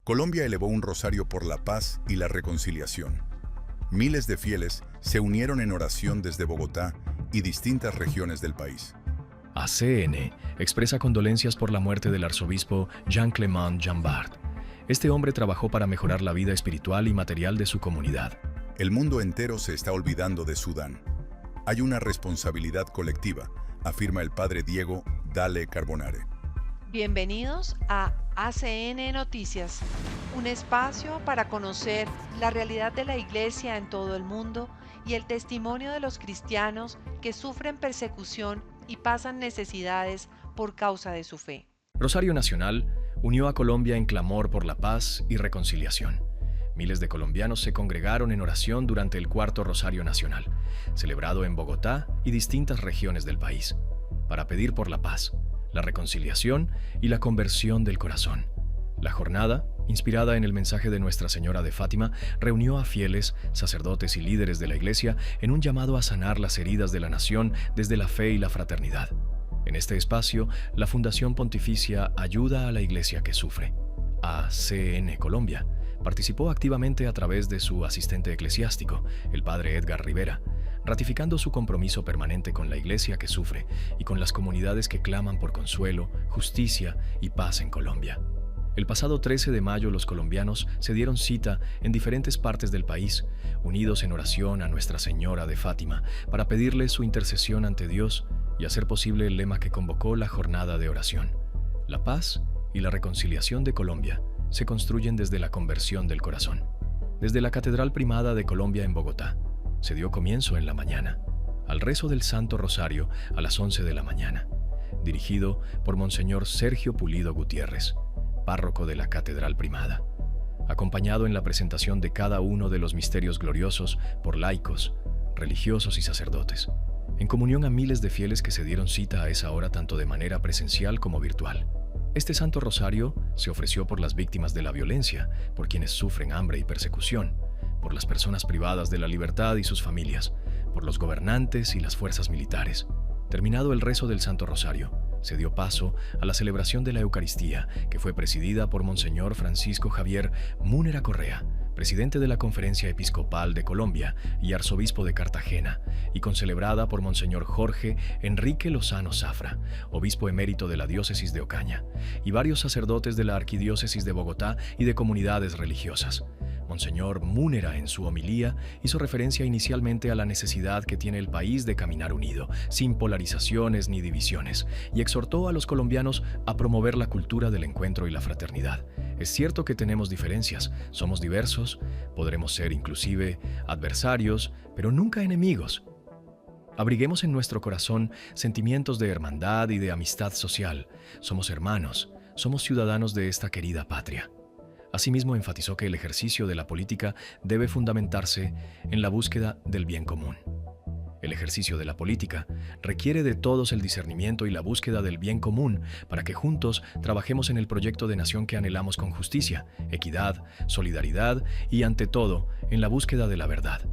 Colombia elevó un rosario por la paz y la reconciliación. Miles de fieles se unieron en oración desde Bogotá y distintas regiones del país. ACN expresa condolencias por la muerte del arzobispo Jean-Clément Jambard. Este hombre trabajó para mejorar la vida espiritual y material de su comunidad. El mundo entero se está olvidando de Sudán. Hay una responsabilidad colectiva, afirma el padre Diego Dale Carbonare. Bienvenidos a ACN Noticias, un espacio para conocer la realidad de la Iglesia en todo el mundo y el testimonio de los cristianos que sufren persecución y pasan necesidades por causa de su fe. Rosario Nacional unió a Colombia en clamor por la paz y reconciliación. Miles de colombianos se congregaron en oración durante el Cuarto Rosario Nacional, celebrado en Bogotá y distintas regiones del país, para pedir por la paz, la reconciliación y la conversión del corazón. La jornada, inspirada en el mensaje de Nuestra Señora de Fátima, reunió a fieles, sacerdotes y líderes de la Iglesia en un llamado a sanar las heridas de la nación desde la fe y la fraternidad. En este espacio, la Fundación Pontificia Ayuda a la Iglesia que Sufre, ACN Colombia, participó activamente a través de su asistente eclesiástico, el padre Edgar Rivera, ratificando su compromiso permanente con la Iglesia que sufre y con las comunidades que claman por consuelo, justicia y paz en Colombia. El pasado 13 de mayo los colombianos se dieron cita en diferentes partes del país, unidos en oración a Nuestra Señora de Fátima, para pedirle su intercesión ante Dios y hacer posible el lema que convocó la jornada de oración. La paz y la reconciliación de Colombia se construyen desde la conversión del corazón. Desde la Catedral Primada de Colombia en Bogotá, se dio comienzo en la mañana, al rezo del Santo Rosario a las 11 de la mañana, dirigido por Monseñor Sergio Pulido Gutiérrez, párroco de la Catedral Primada, acompañado en la presentación de cada uno de los misterios gloriosos por laicos, religiosos y sacerdotes, en comunión a miles de fieles que se dieron cita a esa hora tanto de manera presencial como virtual. Este Santo Rosario se ofreció por las víctimas de la violencia, por quienes sufren hambre y persecución, por las personas privadas de la libertad y sus familias, por los gobernantes y las fuerzas militares. Terminado el rezo del Santo Rosario, se dio paso a la celebración de la Eucaristía, que fue presidida por Monseñor Francisco Javier Múnera Correa, presidente de la Conferencia Episcopal de Colombia y arzobispo de Cartagena, y concelebrada por Monseñor Jorge Enrique Lozano Zafra, obispo emérito de la diócesis de Ocaña, y varios sacerdotes de la arquidiócesis de Bogotá y de comunidades religiosas. Monseñor Múnera, en su homilía, hizo referencia inicialmente a la necesidad que tiene el país de caminar unido, sin polarizaciones ni divisiones, y exhortó a los colombianos a promover la cultura del encuentro y la fraternidad. Es cierto que tenemos diferencias, somos diversos, podremos ser inclusive adversarios, pero nunca enemigos. Abriguemos en nuestro corazón sentimientos de hermandad y de amistad social. Somos hermanos, somos ciudadanos de esta querida patria. Asimismo, enfatizó que el ejercicio de la política debe fundamentarse en la búsqueda del bien común. El ejercicio de la política requiere de todos el discernimiento y la búsqueda del bien común para que juntos trabajemos en el proyecto de nación que anhelamos con justicia, equidad, solidaridad y, ante todo, en la búsqueda de la verdad.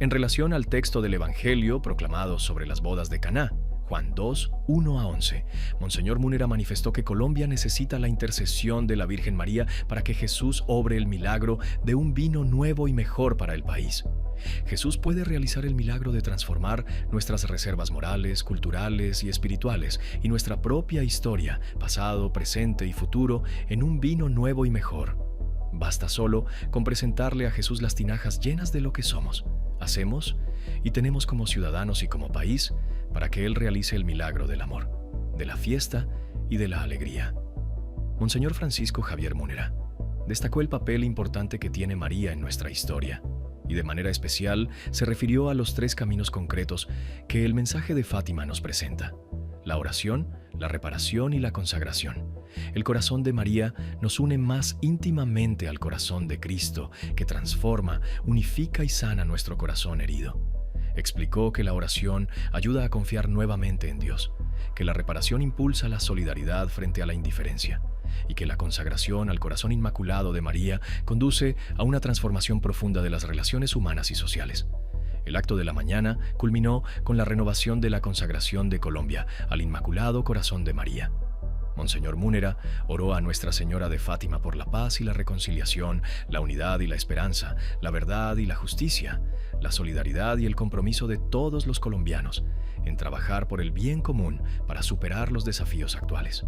En relación al texto del Evangelio proclamado sobre las bodas de Caná, Juan 2, 1-11, Monseñor Múnera manifestó que Colombia necesita la intercesión de la Virgen María para que Jesús obre el milagro de un vino nuevo y mejor para el país. Jesús puede realizar el milagro de transformar nuestras reservas morales, culturales y espirituales y nuestra propia historia, pasado, presente y futuro, en un vino nuevo y mejor. Basta solo con presentarle a Jesús las tinajas llenas de lo que somos, hacemos y tenemos como ciudadanos y como país, para que Él realice el milagro del amor, de la fiesta y de la alegría. Monseñor Francisco Javier Múnera destacó el papel importante que tiene María en nuestra historia y de manera especial se refirió a los 3 caminos concretos que el mensaje de Fátima nos presenta: la oración, la reparación y la consagración. El corazón de María nos une más íntimamente al corazón de Cristo, que transforma, unifica y sana nuestro corazón herido. Explicó que la oración ayuda a confiar nuevamente en Dios, que la reparación impulsa la solidaridad frente a la indiferencia y que la consagración al corazón inmaculado de María conduce a una transformación profunda de las relaciones humanas y sociales. El acto de la mañana culminó con la renovación de la consagración de Colombia al Inmaculado Corazón de María. Monseñor Múnera oró a Nuestra Señora de Fátima por la paz y la reconciliación, la unidad y la esperanza, la verdad y la justicia, la solidaridad y el compromiso de todos los colombianos en trabajar por el bien común para superar los desafíos actuales.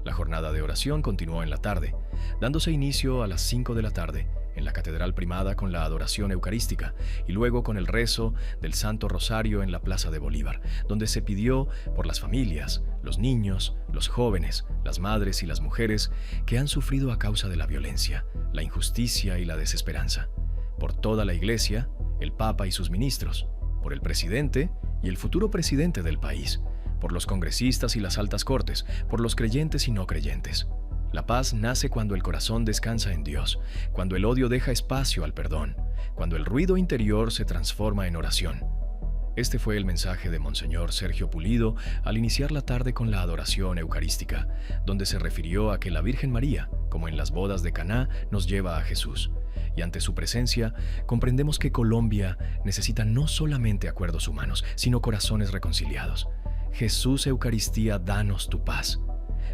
La jornada de oración continuó en la tarde, dándose inicio a las 5 de la tarde en la Catedral Primada con la adoración eucarística y luego con el rezo del Santo Rosario en la Plaza de Bolívar, donde se pidió por las familias, los niños, los jóvenes, las madres y las mujeres que han sufrido a causa de la violencia, la injusticia y la desesperanza, por toda la Iglesia, el Papa y sus ministros, por el presidente y el futuro presidente del país, por los congresistas y las altas cortes, por los creyentes y no creyentes. La paz nace cuando el corazón descansa en Dios, cuando el odio deja espacio al perdón, cuando el ruido interior se transforma en oración. Este fue el mensaje de Monseñor Sergio Pulido al iniciar la tarde con la adoración eucarística, donde se refirió a que la Virgen María, como en las bodas de Caná, nos lleva a Jesús. Y ante su presencia, comprendemos que Colombia necesita no solamente acuerdos humanos, sino corazones reconciliados. Jesús Eucaristía, danos tu paz.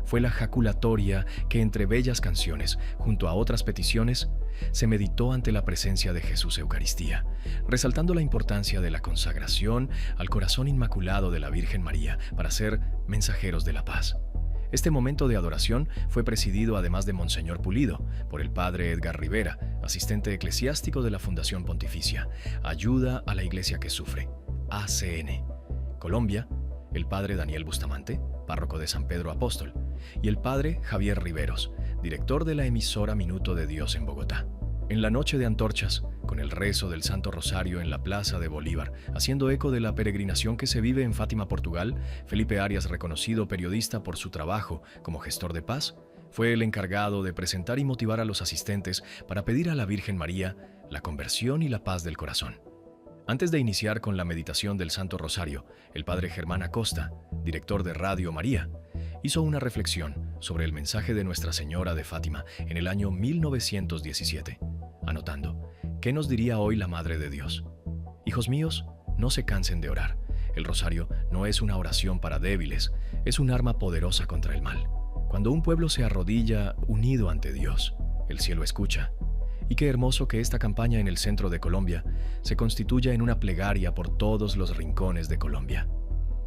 Fue la jaculatoria que entre bellas canciones, junto a otras peticiones, se meditó ante la presencia de Jesús Eucaristía, resaltando la importancia de la consagración al corazón inmaculado de la Virgen María para ser mensajeros de la paz. Este momento de adoración fue presidido, además de Monseñor Pulido, por el Padre Edgar Rivera, asistente eclesiástico de la Fundación Pontificia Ayuda a la Iglesia que Sufre, ACN. Colombia, el Padre Daniel Bustamante, párroco de San Pedro Apóstol, y el Padre Javier Riveros, director de la emisora Minuto de Dios en Bogotá. En la noche de antorchas, con el rezo del Santo Rosario en la Plaza de Bolívar, haciendo eco de la peregrinación que se vive en Fátima, Portugal, Felipe Arias, reconocido periodista por su trabajo como gestor de paz, fue el encargado de presentar y motivar a los asistentes para pedir a la Virgen María la conversión y la paz del corazón. Antes de iniciar con la meditación del Santo Rosario, el Padre Germán Acosta, director de Radio María, hizo una reflexión sobre el mensaje de Nuestra Señora de Fátima en el año 1917, anotando: ¿qué nos diría hoy la Madre de Dios? Hijos míos, no se cansen de orar. El rosario no es una oración para débiles, es un arma poderosa contra el mal. Cuando un pueblo se arrodilla unido ante Dios, el cielo escucha. Y qué hermoso que esta campaña en el centro de Colombia se constituya en una plegaria por todos los rincones de Colombia.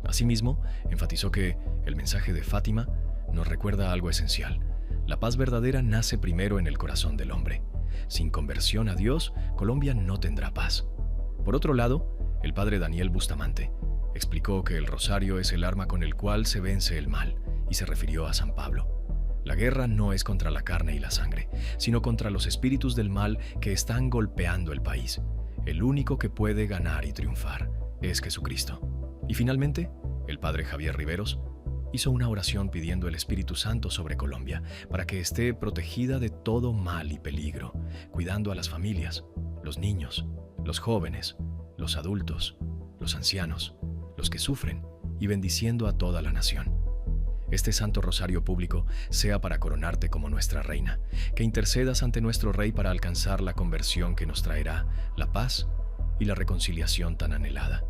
Asimismo, enfatizó que el mensaje de Fátima nos recuerda algo esencial. La paz verdadera nace primero en el corazón del hombre. Sin conversión a Dios, Colombia no tendrá paz. Por otro lado, el Padre Daniel Bustamante explicó que el rosario es el arma con el cual se vence el mal, y se refirió a San Pablo. La guerra no es contra la carne y la sangre, sino contra los espíritus del mal que están golpeando el país. El único que puede ganar y triunfar es Jesucristo. Y finalmente, el Padre Javier Riveros hizo una oración pidiendo el Espíritu Santo sobre Colombia para que esté protegida de todo mal y peligro, cuidando a las familias, los niños, los jóvenes, los adultos, los ancianos, los que sufren y bendiciendo a toda la nación. Este Santo Rosario público sea para coronarte como nuestra reina, que intercedas ante nuestro Rey para alcanzar la conversión que nos traerá la paz y la reconciliación tan anhelada,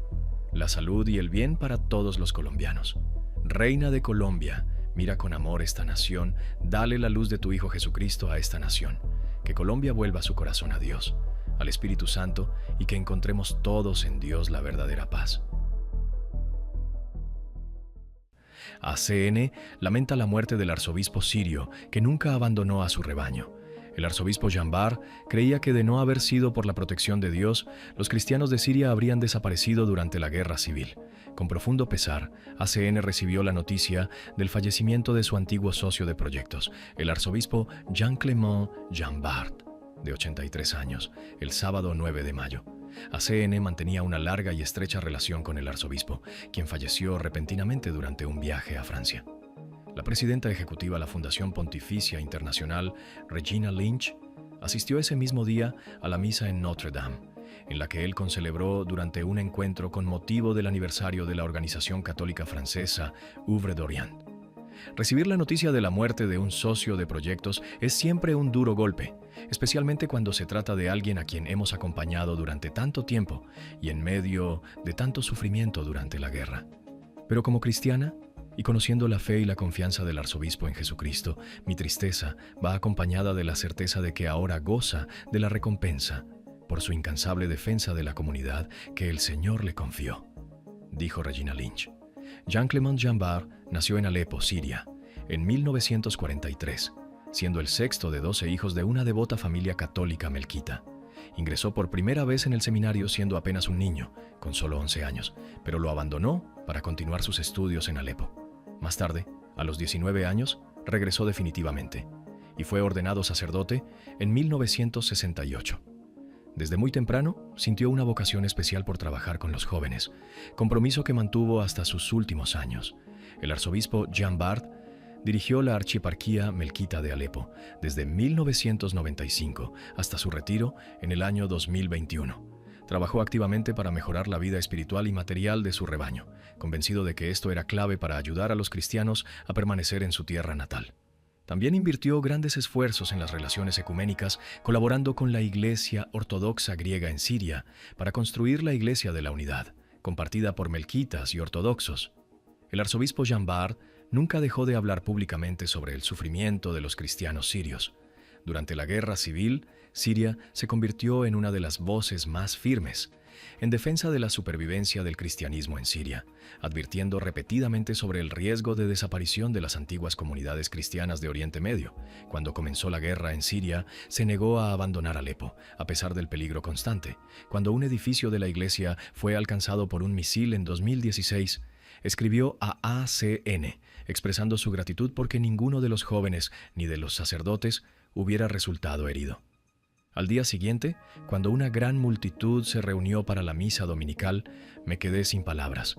la salud y el bien para todos los colombianos. Reina de Colombia, mira con amor esta nación, dale la luz de tu Hijo Jesucristo a esta nación, que Colombia vuelva su corazón a Dios, al Espíritu Santo, y que encontremos todos en Dios la verdadera paz. ACN lamenta la muerte del arzobispo sirio, que nunca abandonó a su rebaño. El arzobispo Jambar creía que de no haber sido por la protección de Dios, los cristianos de Siria habrían desaparecido durante la guerra civil. Con profundo pesar, ACN recibió la noticia del fallecimiento de su antiguo socio de proyectos, el arzobispo Jean-Clément Jambard, de 83 años, el sábado 9 de mayo. ACN mantenía una larga y estrecha relación con el arzobispo, quien falleció repentinamente durante un viaje a Francia. La presidenta ejecutiva de la Fundación Pontificia Internacional, Regina Lynch, asistió ese mismo día a la misa en Notre Dame, en la que él concelebró durante un encuentro con motivo del aniversario de la organización católica francesa Œuvre d'Orient. Recibir la noticia de la muerte de un socio de proyectos es siempre un duro golpe, especialmente cuando se trata de alguien a quien hemos acompañado durante tanto tiempo y en medio de tanto sufrimiento durante la guerra. Pero como cristiana, Y conociendo la fe y la confianza del arzobispo en Jesucristo, mi tristeza va acompañada de la certeza de que ahora goza de la recompensa por su incansable defensa de la comunidad que el Señor le confió, dijo Regina Lynch. Jean-Clément Jeanbart nació en Alepo, Siria, en 1943, siendo el sexto de 12 hijos de una devota familia católica melquita. Ingresó por primera vez en el seminario siendo apenas un niño, con solo 11 años, pero lo abandonó para continuar sus estudios en Alepo. Más tarde, a los 19 años, regresó definitivamente y fue ordenado sacerdote en 1968. Desde muy temprano, sintió una vocación especial por trabajar con los jóvenes, compromiso que mantuvo hasta sus últimos años. El arzobispo Jeanbart dirigió la archieparquía melquita de Alepo desde 1995 hasta su retiro en el año 2021. Trabajó activamente para mejorar la vida espiritual y material de su rebaño, convencido de que esto era clave para ayudar a los cristianos a permanecer en su tierra natal. También invirtió grandes esfuerzos en las relaciones ecuménicas, colaborando con la Iglesia Ortodoxa griega en Siria para construir la Iglesia de la Unidad, compartida por melquitas y ortodoxos. El arzobispo Jeanbart nunca dejó de hablar públicamente sobre el sufrimiento de los cristianos sirios. Durante la guerra civil, Siria se convirtió en una de las voces más firmes en defensa de la supervivencia del cristianismo en Siria, advirtiendo repetidamente sobre el riesgo de desaparición de las antiguas comunidades cristianas de Oriente Medio. Cuando comenzó la guerra en Siria, se negó a abandonar Alepo, a pesar del peligro constante. Cuando un edificio de la iglesia fue alcanzado por un misil en 2016, escribió a ACN, expresando su gratitud porque ninguno de los jóvenes ni de los sacerdotes hubiera resultado herido. Al día siguiente, cuando una gran multitud se reunió para la misa dominical, me quedé sin palabras,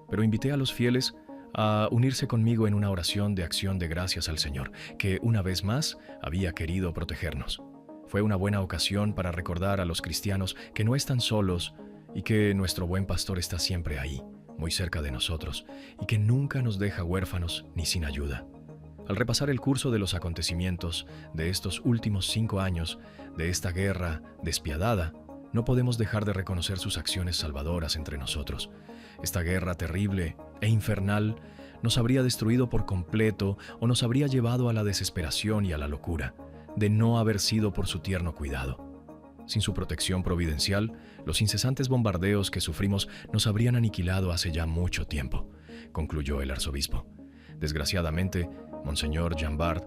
pero invité a los fieles a unirse conmigo en una oración de acción de gracias al Señor, que una vez más había querido protegernos. Fue una buena ocasión para recordar a los cristianos que no están solos y que nuestro buen pastor está siempre ahí, muy cerca de nosotros, y que nunca nos deja huérfanos ni sin ayuda. Al repasar el curso de los acontecimientos de estos últimos 5 años, de esta guerra despiadada, no podemos dejar de reconocer sus acciones salvadoras entre nosotros. Esta guerra terrible e infernal nos habría destruido por completo o nos habría llevado a la desesperación y a la locura, de no haber sido por su tierno cuidado. Sin su protección providencial, los incesantes bombardeos que sufrimos nos habrían aniquilado hace ya mucho tiempo, concluyó el arzobispo. Desgraciadamente, Monseñor Jeanbart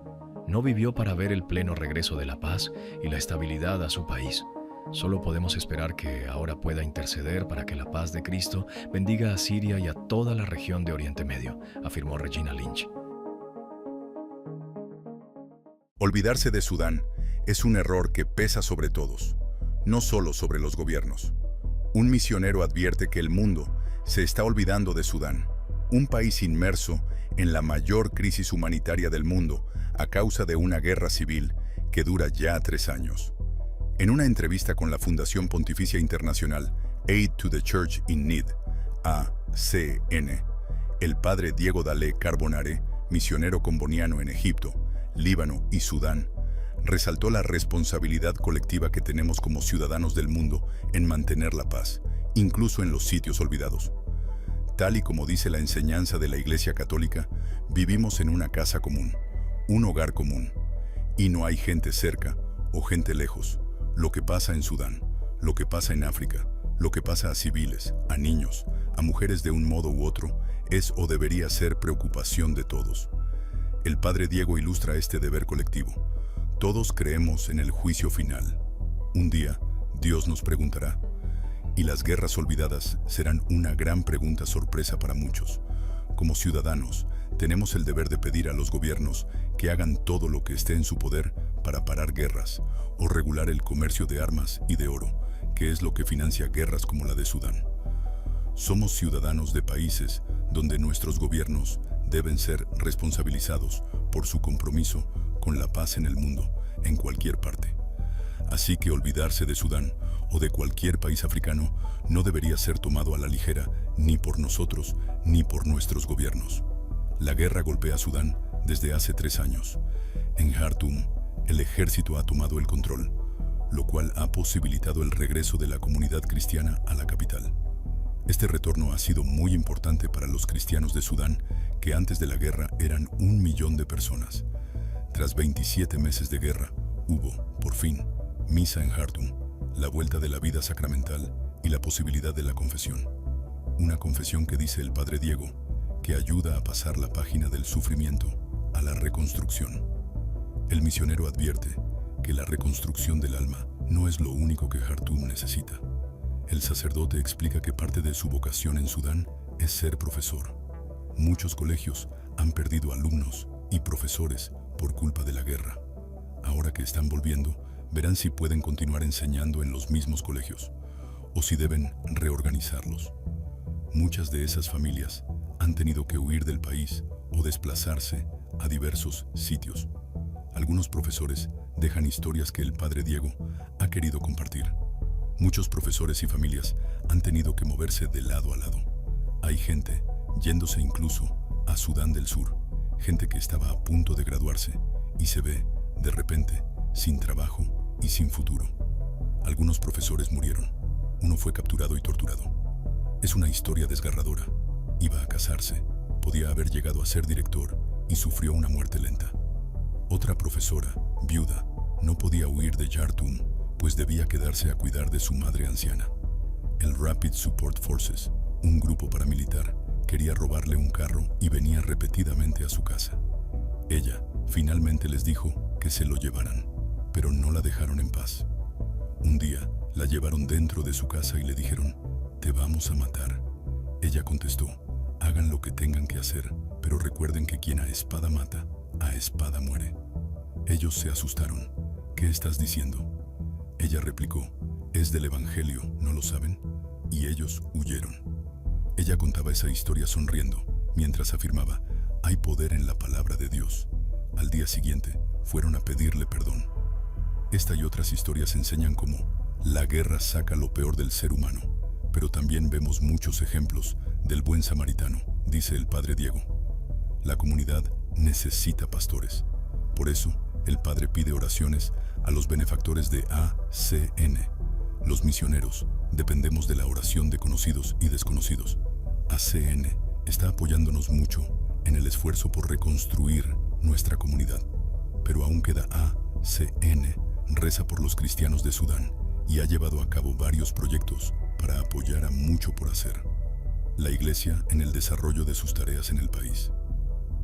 no vivió para ver el pleno regreso de la paz y la estabilidad a su país. Solo podemos esperar que ahora pueda interceder para que la paz de Cristo bendiga a Siria y a toda la región de Oriente Medio, afirmó Regina Lynch. Olvidarse de Sudán es un error que pesa sobre todos, no solo sobre los gobiernos. Un misionero advierte que el mundo se está olvidando de Sudán, un país inmerso en la mayor crisis humanitaria del mundo a causa de una guerra civil que dura ya 3 años. En una entrevista con la Fundación Pontificia Internacional Aid to the Church in Need, ACN, el padre Diego Dalé Carbonare, misionero comboniano en Egipto, Líbano y Sudán, resaltó la responsabilidad colectiva que tenemos como ciudadanos del mundo en mantener la paz, incluso en los sitios olvidados. Tal y como dice la enseñanza de la Iglesia Católica, vivimos en una casa común, un hogar común, y no hay gente cerca o gente lejos. Lo que pasa en Sudán, lo que pasa en África, lo que pasa a civiles, a niños, a mujeres de un modo u otro, es o debería ser preocupación de todos. El padre Diego ilustra este deber colectivo. Todos creemos en el juicio final. Un día, Dios nos preguntará, y las guerras olvidadas serán una gran pregunta sorpresa para muchos. Como ciudadanos, tenemos el deber de pedir a los gobiernos que hagan todo lo que esté en su poder para parar guerras o regular el comercio de armas y de oro, que es lo que financia guerras como la de Sudán. Somos ciudadanos de países donde nuestros gobiernos deben ser responsabilizados por su compromiso con la paz en el mundo, en cualquier parte. Así que olvidarse de Sudán o de cualquier país africano no debería ser tomado a la ligera ni por nosotros ni por nuestros gobiernos. La guerra golpea a Sudán desde hace 3 años. En Jartum, el ejército ha tomado el control, lo cual ha posibilitado el regreso de la comunidad cristiana a la capital. Este retorno ha sido muy importante para los cristianos de Sudán, que antes de la guerra eran 1 millón de personas. Tras 27 meses de guerra, hubo, por fin, misa en Jartum, la vuelta de la vida sacramental y la posibilidad de la confesión. Una confesión que dice el Padre Diego, que ayuda a pasar la página del sufrimiento a la reconstrucción. El misionero advierte que la reconstrucción del alma no es lo único que Jartum necesita. El sacerdote explica que parte de su vocación en Sudán es ser profesor. Muchos colegios han perdido alumnos y profesores por culpa de la guerra. Ahora que están volviendo, verán si pueden continuar enseñando en los mismos colegios o si deben reorganizarlos. Muchas de esas familias han tenido que huir del país o desplazarse a diversos sitios. Algunos profesores dejan historias que el Padre Diego ha querido compartir. Muchos profesores y familias han tenido que moverse de lado a lado. Hay gente yéndose incluso a Sudán del Sur, gente que estaba a punto de graduarse y se ve, de repente, sin trabajo y sin futuro. Algunos profesores murieron. Uno fue capturado y torturado. Es una historia desgarradora. Iba a casarse, podía haber llegado a ser director y sufrió una muerte lenta. Otra profesora, viuda, no podía huir de Jartum, pues debía quedarse a cuidar de su madre anciana. El Rapid Support Forces, un grupo paramilitar, quería robarle un carro y venía repetidamente a su casa. Ella finalmente les dijo que se lo llevaran, pero no la dejaron en paz. Un día la llevaron dentro de su casa y le dijeron: «Te vamos a matar». Ella contestó: «Hagan lo que tengan que hacer, pero recuerden que quien a espada mata, a espada muere». Ellos se asustaron. «¿Qué estás diciendo?». Ella replicó: «Es del Evangelio, ¿no lo saben?». Y ellos huyeron. Ella contaba esa historia sonriendo, mientras afirmaba: «Hay poder en la palabra de Dios». Al día siguiente, fueron a pedirle perdón. Esta y otras historias enseñan cómo la guerra saca lo peor del ser humano, pero también vemos muchos ejemplos del buen samaritano, dice el Padre Diego. La comunidad necesita pastores. Por eso, el Padre pide oraciones a los benefactores de ACN. Los misioneros dependemos de la oración de conocidos y desconocidos. ACN está apoyándonos mucho en el esfuerzo por reconstruir nuestra comunidad. Pero aún queda ACN, reza por los cristianos de Sudán y ha llevado a cabo varios proyectos para apoyar a mucho por hacer. La Iglesia en el desarrollo de sus tareas en el país.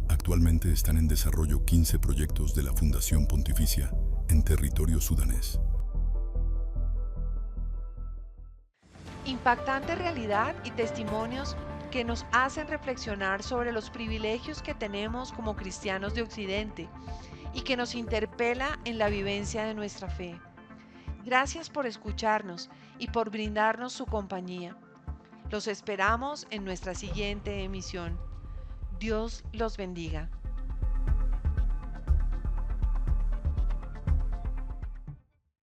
Actualmente están en desarrollo 15 proyectos de la Fundación Pontificia en territorio sudanés. Impactante realidad y testimonios que nos hacen reflexionar sobre los privilegios que tenemos como cristianos de Occidente y que nos interpela en la vivencia de nuestra fe. Gracias por escucharnos y por brindarnos su compañía. Los esperamos en nuestra siguiente emisión. Dios los bendiga.